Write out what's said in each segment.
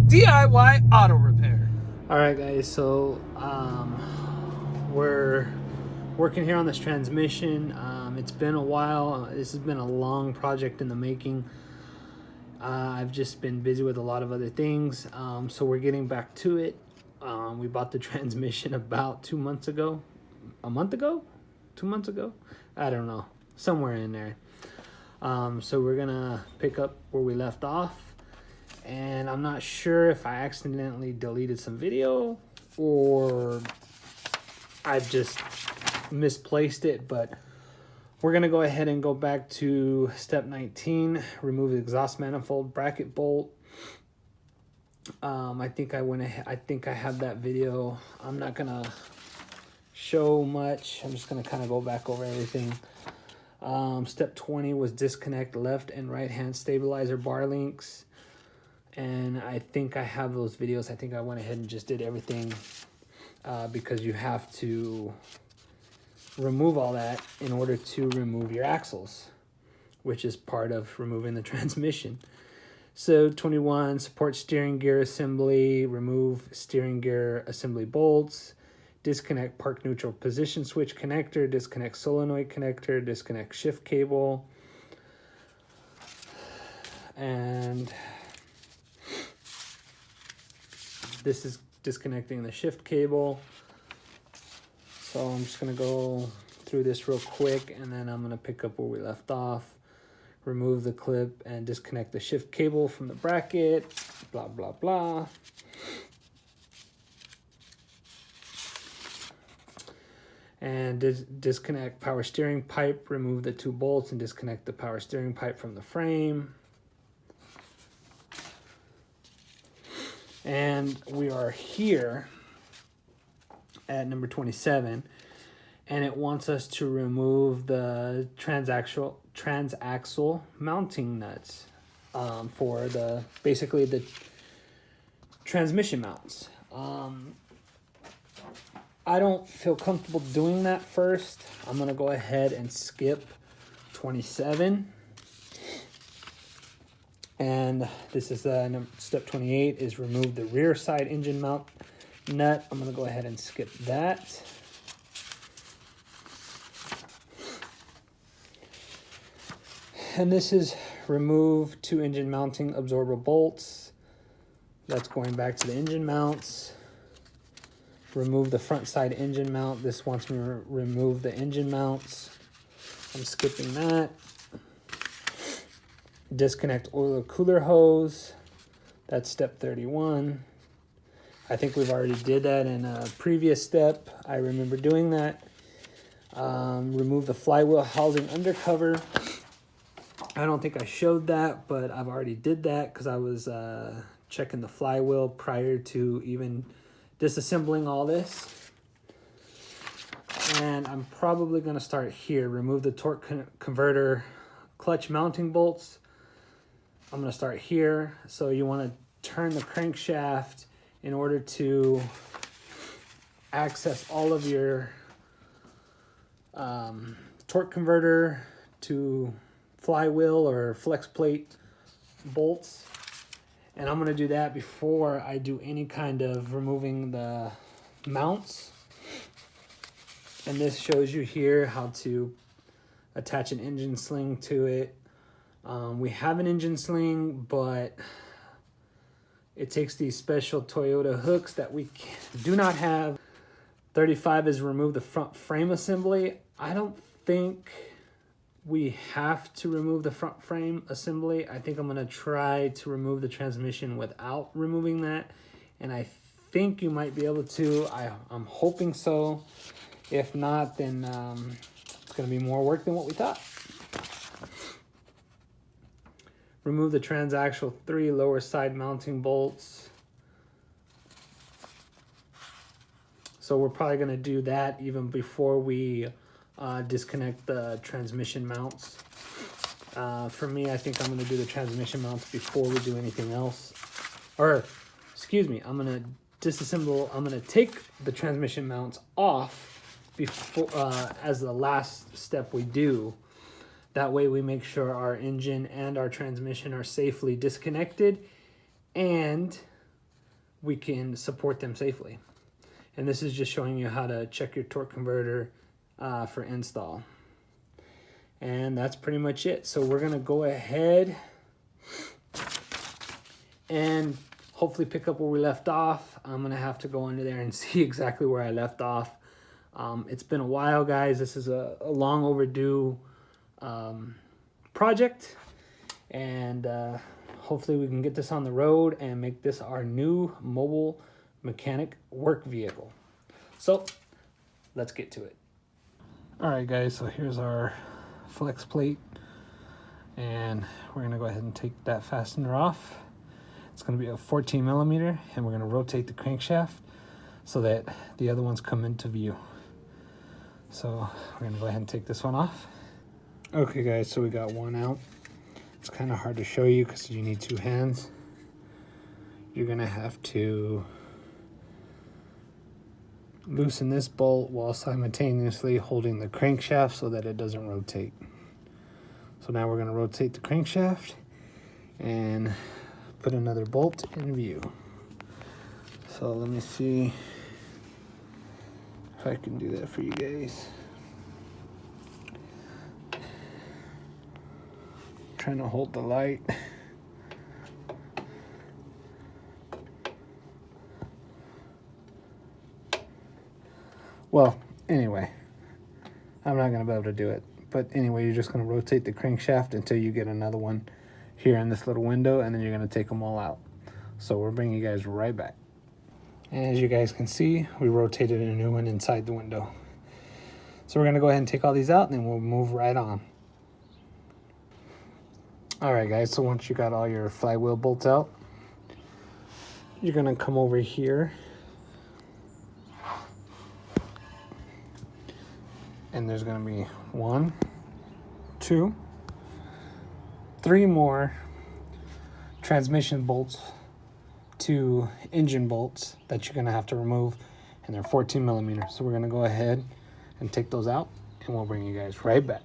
DIY auto repair. All right, guys, so we're working here on this transmission. It's been a while. This has been a long project in the making. I've just been busy with a lot of other things, so we're getting back to it. We bought the transmission about 2 months ago. A month ago? 2 months ago? I don't know. Somewhere in there. So we're gonna pick up where we left off. And I'm not sure if I accidentally deleted some video or I've just misplaced it, but we're gonna go ahead and go back to step 19, remove the exhaust manifold bracket bolt. I think I have that video. I'm not gonna show much. I'm just gonna kind of go back over everything. Step 20 was disconnect left and right hand stabilizer bar links. And I think I have those videos. I think I went ahead and just did everything because you have to remove all that in order to remove your axles, which is part of removing the transmission. So 21, support steering gear assembly, remove steering gear assembly bolts, disconnect park neutral position switch connector, disconnect solenoid connector, disconnect shift cable, and this is disconnecting the shift cable. So I'm just gonna go through this real quick and then I'm gonna pick up where we left off. Remove the clip and disconnect the shift cable from the bracket, blah, blah, blah. And disconnect power steering pipe, remove the 2 bolts and disconnect the power steering pipe from the frame. And we are here at number 27, and it wants us to remove the transaxle mounting nuts for basically the transmission mounts. I don't feel comfortable doing that first. I'm gonna go ahead and skip 27. And this is step 28 is remove the rear side engine mount nut. I'm gonna go ahead and skip that. And this is remove 2 engine mounting absorber bolts. That's going back to the engine mounts. Remove the front side engine mount. This wants me to remove the engine mounts. I'm skipping that. Disconnect oil cooler hose. That's step 31. I think we've already did that in a previous step. I remember doing that. Remove the flywheel housing undercover. I don't think I showed that, but I've already did that because I was checking the flywheel prior to even disassembling all this. And I'm probably going to start here. Remove the torque converter clutch mounting bolts. I'm going to start here. So you want to turn the crankshaft in order to access all of your torque converter to flywheel or flex plate bolts. And I'm going to do that before I do any kind of removing the mounts. And this shows you here how to attach an engine sling to it. We have an engine sling, but it takes these special Toyota hooks that we do not have. 35 is remove the front frame assembly. I don't think we have to remove the front frame assembly. I think I'm gonna try to remove the transmission without removing that. And I think you might be able to. I'm hoping so. If not, then it's gonna be more work than what we thought. Remove the transaxle 3 lower side mounting bolts. So we're probably gonna do that even before we disconnect the transmission mounts. For me, I think I'm gonna do the transmission mounts before we do anything else. Or, excuse me, I'm gonna disassemble, I'm gonna take the transmission mounts off before, as the last step we do. That way we make sure our engine and our transmission are safely disconnected and we can support them safely. And this is just showing you how to check your torque converter for install. And that's pretty much it. So we're gonna go ahead and hopefully pick up where we left off. I'm gonna have to go under there and see exactly where I left off. It's been a while, guys. This is a long overdue project, and hopefully we can get this on the road and make this our new mobile mechanic work vehicle. So let's get to it. All right, guys, so here's our flex plate, and we're gonna go ahead and take that fastener off. It's gonna be a 14 millimeter, and we're gonna rotate the crankshaft so that the other ones come into view. So we're gonna go ahead and take this one off. Okay, guys, so we got one out. It's kind of hard to show you because you need two hands. You're gonna have to loosen this bolt while simultaneously holding the crankshaft so that it doesn't rotate. So now we're gonna rotate the crankshaft and put another bolt in view. So let me see if I can do that for you guys. Trying to hold the light. Well, anyway, I'm not going to be able to do it. But anyway, you're just going to rotate the crankshaft until you get another one here in this little window, and then you're going to take them all out. So we're bringing you guys right back. And as you guys can see, we rotated a new one inside the window. So we're going to go ahead and take all these out, and then we'll move right on. All right, guys, so once you got all your flywheel bolts out, you're going to come over here. And there's going to be 1, 2, 3 more transmission bolts to engine bolts that you're going to have to remove, and they're 14 millimeters. So we're going to go ahead and take those out, and we'll bring you guys right back.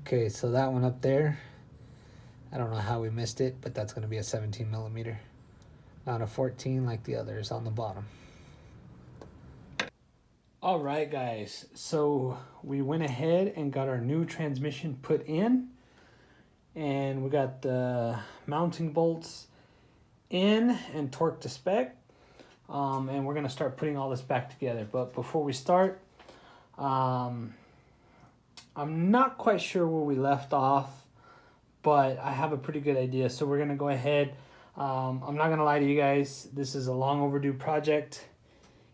Okay, so that one up there, I don't know how we missed it, but that's going to be a 17 millimeter, not a 14 like the others on the bottom. All right, guys, so we went ahead and got our new transmission put in, and we got the mounting bolts in and torqued to spec, and we're gonna start putting all this back together. But before we start, I'm not quite sure where we left off, but I have a pretty good idea. So we're gonna go ahead. I'm not gonna lie to you guys, this is a long overdue project.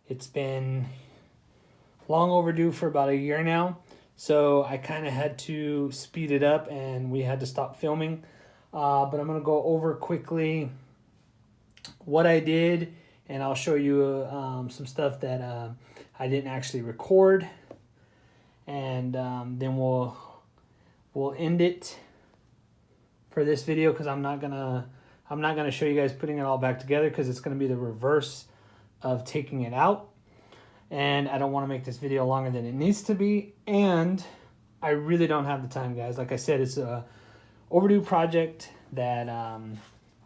It's been long overdue for about a year now, so I kind of had to speed it up and we had to stop filming, but I'm gonna go over quickly what I did, and I'll show you some stuff that I didn't actually record, and then we'll end it for this video, because I'm not gonna show you guys putting it all back together, because it's gonna be the reverse of taking it out. And I don't want to make this video longer than it needs to be, and I really don't have the time, guys. Like I said, it's a overdue project that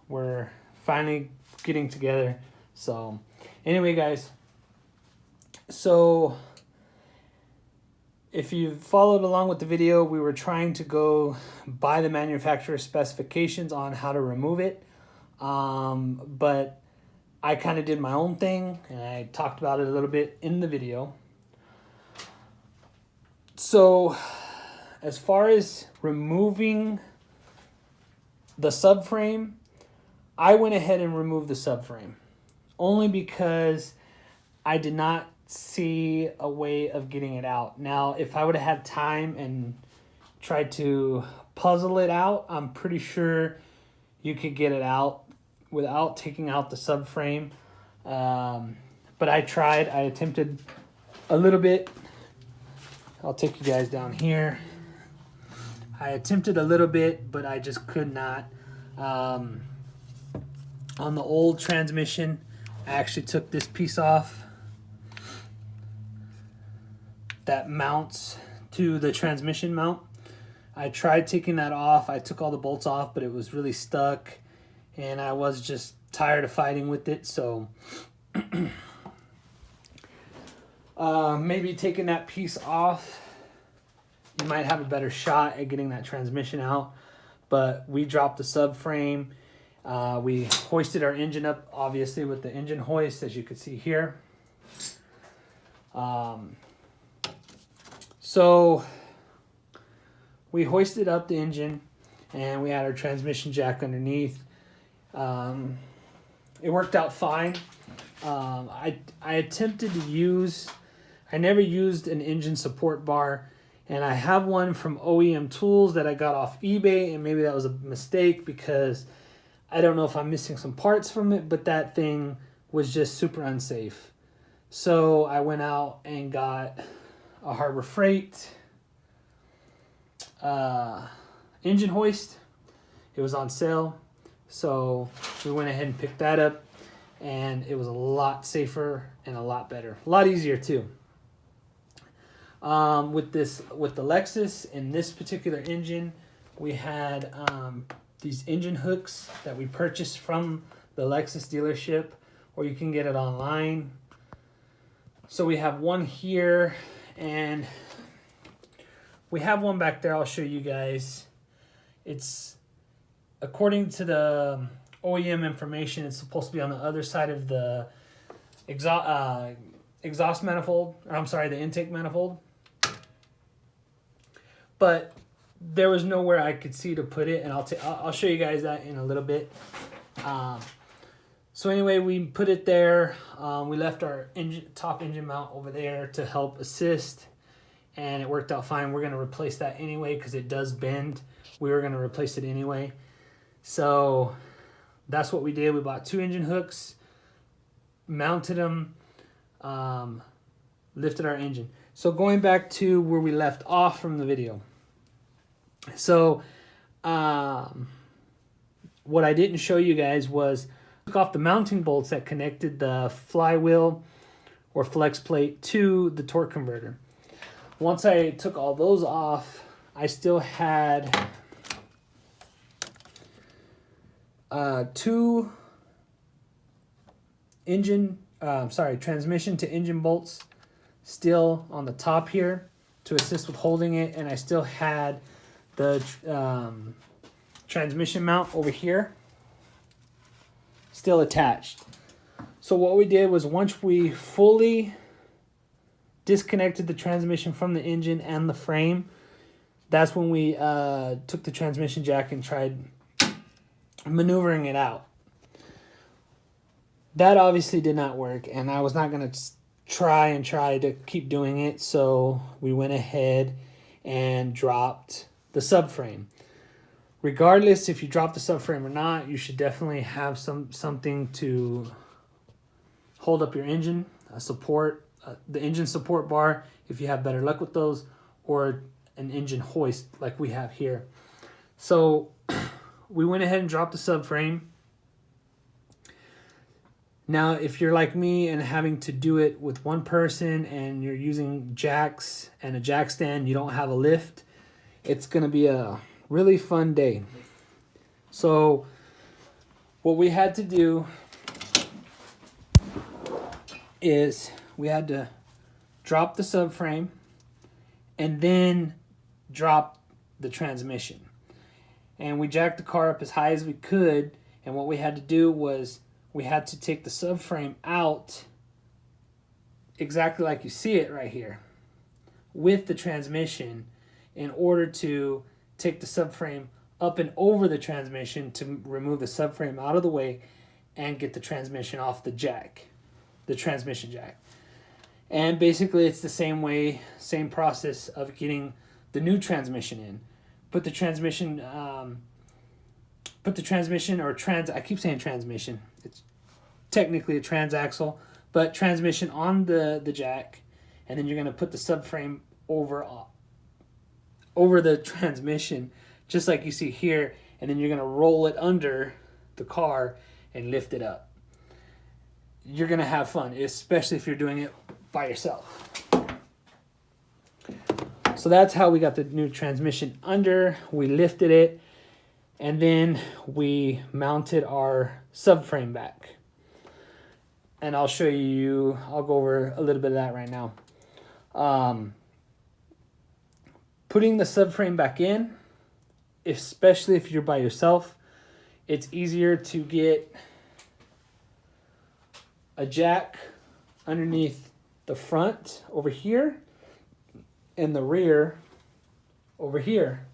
we're finally getting together. So anyway, guys, so if you've followed along with the video, we were trying to go by the manufacturer's specifications on how to remove it, but I kind of did my own thing, and I talked about it a little bit in the video. So as far as removing the subframe, I went ahead and removed the subframe only because I did not see a way of getting it out. Now, if I would have had time and tried to puzzle it out, I'm pretty sure you could get it out without taking out the subframe, but I tried. I attempted a little bit. I'll take you guys down here. I attempted a little bit, but I just could not. On the old transmission, I actually took this piece off that mounts to the transmission mount. I tried taking that off. I took all the bolts off, but it was really stuck, and I was just tired of fighting with it. So maybe taking that piece off, you might have a better shot at getting that transmission out. But we dropped the subframe. We hoisted our engine up, obviously, with the engine hoist, as you can see here. So we hoisted up the engine, and we had our transmission jack underneath. It worked out fine. I attempted to use, I never used an engine support bar, and I have one from OEM Tools that I got off eBay, and maybe that was a mistake because I don't know if I'm missing some parts from it, but that thing was just super unsafe. So I went out and got a Harbor Freight engine hoist. It was on sale, so we went ahead and picked that up, and it was a lot safer and a lot better, a lot easier too. With the Lexus, in this particular engine, we had these engine hooks that we purchased from the Lexus dealership, or you can get it online. So we have one here, and we have one back there. I'll show you guys. It's, according to the OEM information, it's supposed to be on the other side of the exhaust manifold, or I'm sorry, the intake manifold. But there was nowhere I could see to put it, and I'll show you guys that in a little bit. So anyway, we put it there. We left our top engine mount over there to help assist, and it worked out fine. We're going to replace that anyway because it does bend. We were going to replace it anyway. So that's what we did. We bought 2 engine hooks, mounted them, lifted our engine. So going back to where we left off from the video. So what I didn't show you guys was took off the mounting bolts that connected the flywheel or flex plate to the torque converter. Once I took all those off, I still had 2 transmission to engine bolts still on the top here to assist with holding it, and I still had the transmission mount over here still attached. So what we did was, once we fully disconnected the transmission from the engine and the frame, that's when we took the transmission jack and tried maneuvering it out. That obviously did not work, and I was not going to try to keep doing it, so we went ahead and dropped the subframe. Regardless if you drop the subframe or not, you should definitely have something to hold up your engine, the engine support bar if you have better luck with those, or an engine hoist like we have here. So we went ahead and dropped the subframe. Now, if you're like me and having to do it with one person and you're using jacks and a jack stand, you don't have a lift, it's going to be a really fun day. So what we had to do is we had to drop the subframe and then drop the transmission. And we jacked the car up as high as we could, and what we had to do was we had to take the subframe out exactly like you see it right here with the transmission in order to take the subframe up and over the transmission to remove the subframe out of the way and get the transmission off the jack, the transmission jack. And basically it's the same way, same process of getting the new transmission in. Put the transmission I keep saying transmission. It's technically a transaxle, but transmission on the jack, and then you're going to put the subframe over the transmission, just like you see here, and then you're going to roll it under the car and lift it up. You're going to have fun, especially if you're doing it by yourself. So that's how we got the new transmission under. We lifted it. And then we mounted our subframe back. And I'll show you, I'll go over a little bit of that right now. Putting the subframe back in, especially if you're by yourself, it's easier to get a jack underneath the front over here and the rear over here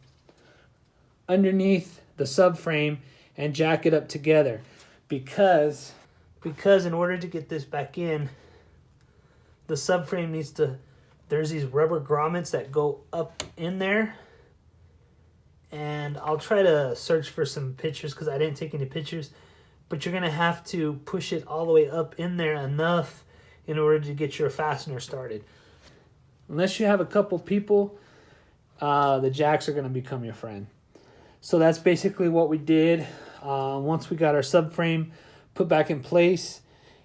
underneath the subframe and jack it up together because in order to get this back in, the subframe needs to, there's these rubber grommets that go up in there, and I'll try to search for some pictures because I didn't take any pictures, but you're gonna have to push it all the way up in there enough in order to get your fastener started. Unless you have a couple people, the jacks are gonna become your friend. So that's basically what we did. Once we got our subframe put back in place,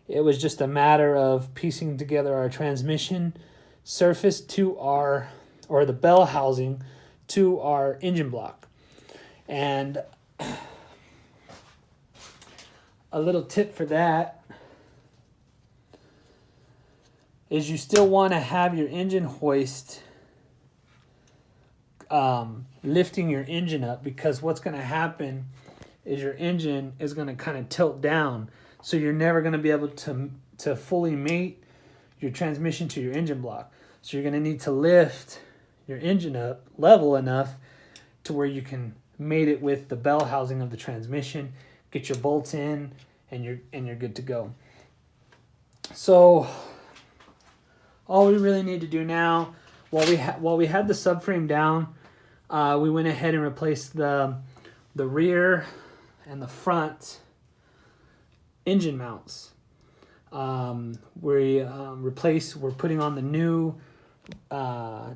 it was just a matter of piecing together our transmission surface to our, or the bell housing to our engine block. And a little tip for that is you still want to have your engine hoist lifting your engine up, because what's going to happen is your engine is going to kind of tilt down, so you're never going to be able to fully mate your transmission to your engine block. So you're going to need to lift your engine up level enough to where you can mate it with the bell housing of the transmission, get your bolts in, and you're good to go. So all we really need to do now, while we had the subframe down, we went ahead and replaced the rear and the front engine mounts. We're putting on the new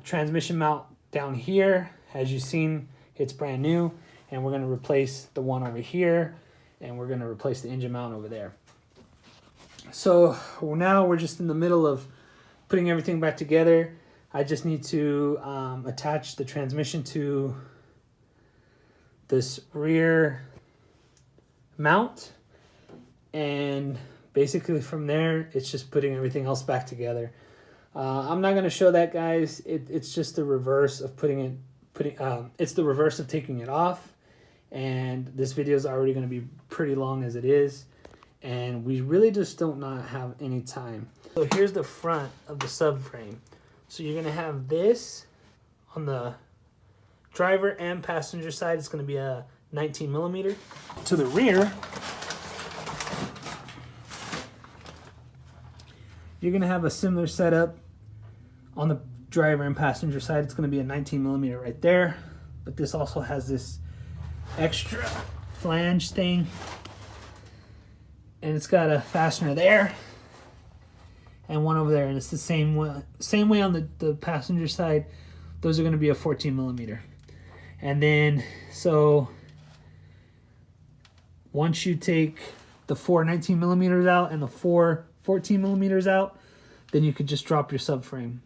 transmission mount down here. As you've seen, it's brand new, and we're going to replace the one over here, and we're going to replace the engine mount over there. So now we're just in the middle of putting everything back together. I just need to attach the transmission to this rear mount, and basically from there it's just putting everything else back together. I'm not going to show that, guys. It's just the reverse of it's the reverse of taking it off, and this video is already going to be pretty long as it is, and we really just don't not have any time. So here's the front of the subframe. So you're going to have this on the driver and passenger side. It's going to be a 19 millimeter. To the rear, you're going to have a similar setup. On the driver and passenger side, it's going to be a 19 millimeter right there. But this also has this extra flange thing. And it's got a fastener there and one over there, and it's the same way on the passenger side. Those are going to be a 14 millimeter. And then, so once you take the 4 19 millimeters out and the 4 14 millimeters out, then you could just drop your subframe.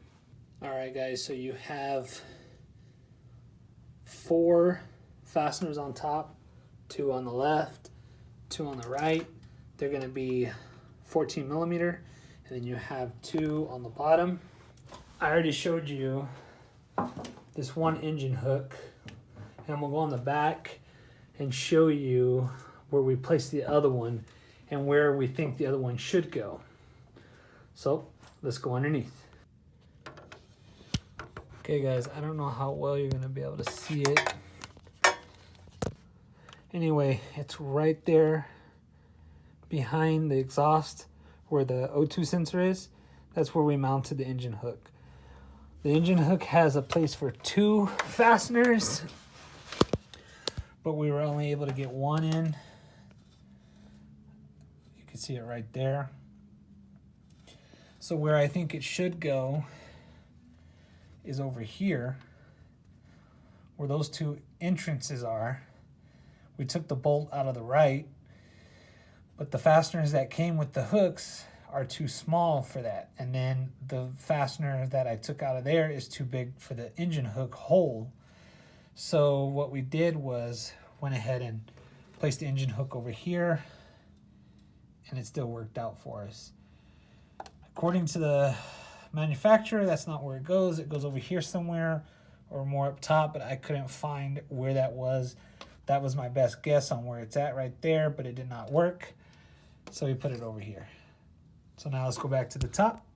All right, guys, so you have 4 fasteners on top, 2 on the left, 2 on the right. They're going to be 14 millimeter. And then you have 2 on the bottom. I already showed you this one engine hook, and I'm gonna go on the back and show you where we place the other one and where we think the other one should go. So let's go underneath. Okay, guys, I don't know how well you're gonna be able to see it. Anyway, it's right there behind the exhaust where the O2 sensor is. That's where we mounted the engine hook. The engine hook has a place for 2 fasteners, but we were only able to get 1 in. You can see it right there. So where I think it should go is over here, where those 2 entrances are. We took the bolt out of the right, but the fasteners that came with the hooks are too small for that. And then the fastener that I took out of there is too big for the engine hook hole. So what we did was went ahead and placed the engine hook over here, and it still worked out for us. According to the manufacturer, that's not where it goes. It goes over here somewhere or more up top, but I couldn't find where that was. That was my best guess on where it's at right there, but it did not work. So we put it over here. So now let's go back to the top.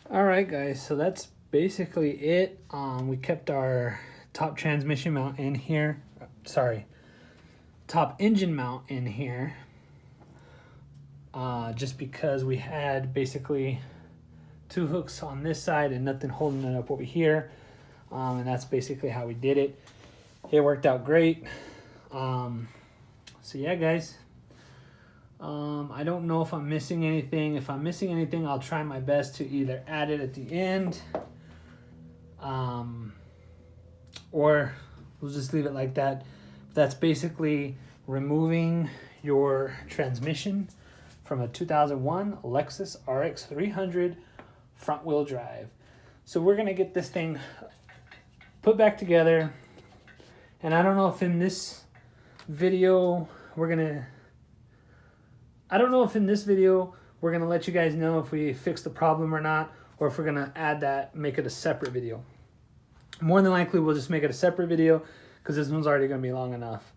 All right, guys, so that's basically it. We kept our top transmission mount in here. Sorry, top engine mount in here. Just because we had basically 2 hooks on this side and nothing holding it up over here. And that's basically how we did it. It worked out great. So yeah, guys. I don't know if I'm missing anything. If I'm missing anything, I'll try my best to either add it at the end, or we'll just leave it like that. That's basically removing your transmission from a 2001 Lexus RX 300 front wheel drive. So we're gonna get this thing put back together, and I don't know if in this video we're gonna let you guys know if we fix the problem or not, or if we're gonna add that, make it a separate video. More than likely we'll just make it a separate video because this one's already gonna be long enough.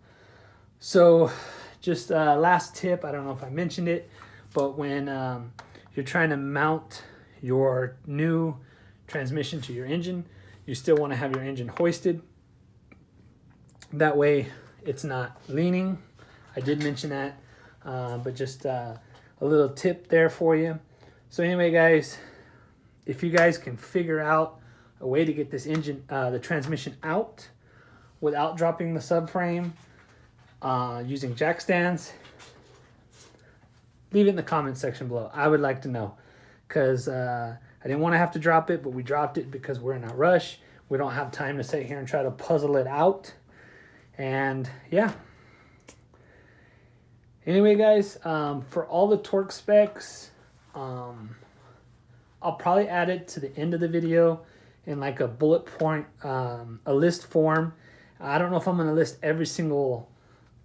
So just last tip, I don't know if I mentioned it, but when you're trying to mount your new transmission to your engine, you still want to have your engine hoisted. That way it's not leaning. I did mention that, but just a little tip there for you. So anyway, guys, if you guys can figure out a way to get this engine, the transmission out without dropping the subframe, using jack stands, leave it in the comment section below. I would like to know, because I didn't want to have to drop it, but we dropped it because we're in a rush. We don't have time to sit here and try to puzzle it out. And yeah. Anyway, guys, for all the torque specs, I'll probably add it to the end of the video in like a bullet point, a list form. I don't know if I'm going to list every single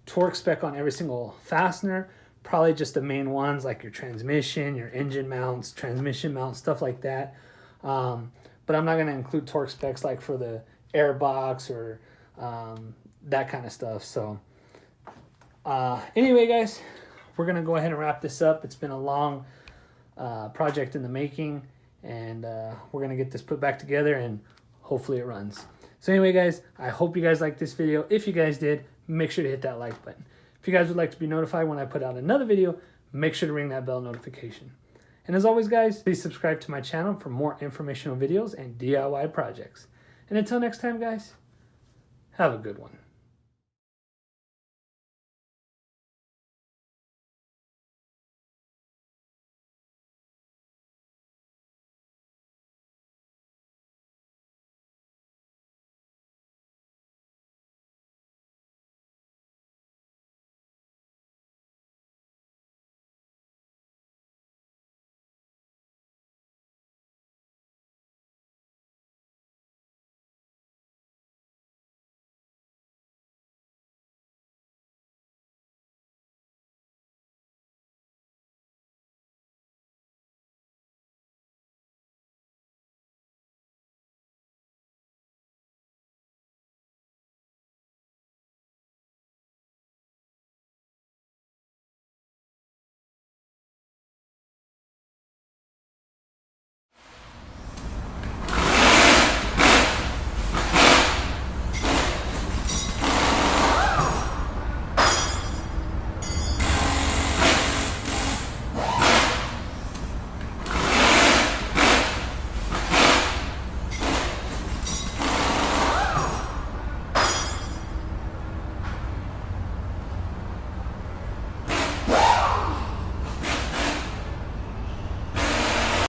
torque spec on every single fastener. Probably just the main ones, like your transmission, your engine mounts, transmission mounts, stuff like that. But I'm not going to include torque specs like for the air box or that kind of stuff. So anyway, guys, we're going to go ahead and wrap this up. It's been a long project in the making, and we're going to get this put back together, and hopefully it runs. So anyway, guys, I hope you guys liked this video. If you guys did, make sure to hit that like button. If you guys would like to be notified when I put out another video, make sure to ring that bell notification. And as always, guys, please subscribe to my channel for more informational videos and DIY projects. And until next time, guys, have a good one.